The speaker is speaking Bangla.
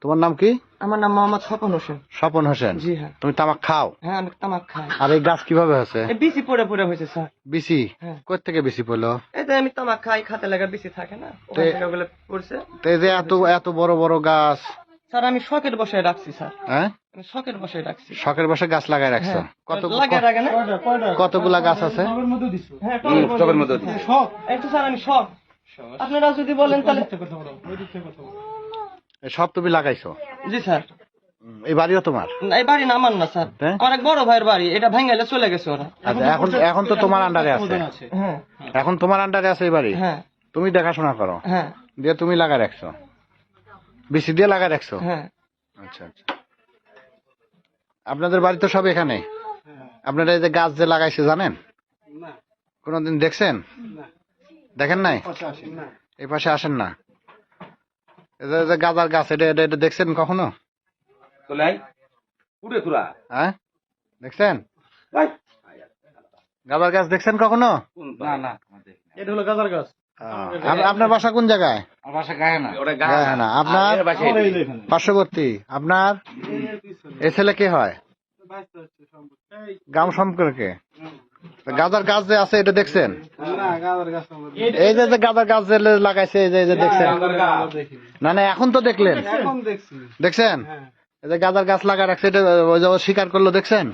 তোমার নাম কি? আমার নাম মোহাম্মদ স্বপন হোসেন। স্বপন হোসেন। জি হ্যাঁ। তুমি তামাক খাও? হ্যাঁ আমি তামাক খাই। আর এই গাছ কিভাবে হয়েছে? এই বিসি পড়ে পড়ে হয়েছে স্যার। বিসি? হ্যাঁ। কোথা থেকে বিসি পড়লো? এই যে আমি তামাক খাই, খাতে লাগা বিসি থাকে না, ওখান থেকে ওগুলো পড়ছে। তো এই যে এত এত বড় বড় গাছ, স্যার আমি শখের বসায় রাখছি স্যার। হ্যাঁ আমি শখের বসায় রাখছি। শখের বসে গাছ লাগাই রাখছো? হ্যাঁ। কত লাগায় রাখে না? কতগুলা গাছ আছে? হ্যাঁ টবের মধ্যে দিছি। শখ। এই তো স্যার আমি শখ। আপনারা যদি বলেন তাহলে। সব তুমি লাগাইছো? জি স্যার। এই বাড়িও তোমার? না, এই বাড়ি না আমার না স্যার, হ্যাঁ? আমার এক বড় ভাইয়ের বাড়ি, এটা ভেঙে চলে গেছে ওরা। আচ্ছা, এখন এখন তো তোমার আন্ডারে আছে? হ্যাঁ এখন তোমার আন্ডারে আছে এই বাড়ি? হ্যাঁ তুমি দেখাশোনা করো? হ্যাঁ দিয়ে তুমি লাগাই রাখছো, বিসি দিয়ে লাগাই রাখছো? হ্যাঁ। আচ্ছা আচ্ছা। আপনাদের বাড়ি তো সব এখানে? আপনারা এই যে গাছ যে লাগাইছে জানেন? কোনদিন দেখছেন? দেখেন নাই? এই পাশে আসেন না? এই যে গাঁদার গাছ, এটা এটা এটা দেখছেন কখনো? হ্যাঁ দেখছেন? গাঁদার গাছ দেখছেন কখনো? এটা হলো গাজার গাছ। আপনার বাসা কোন জায়গায়? হ্যাঁ না, আপনার পার্শ্ববর্তী। আপনার এ ছেলে কে হয়? গ্রাম সম্পর্কে। গাঁদার গাছ যে আছে এটা দেখছেন? এই যে যে গাঁদার গাছ যে লাগাইছে, এই যে দেখছেন? না না, এখন তো দেখলেন? দেখছেন? এই যে গাঁদার গাছ লাগা রাখছে, এটা ওই যে ও স্বীকার করলো, দেখছেন?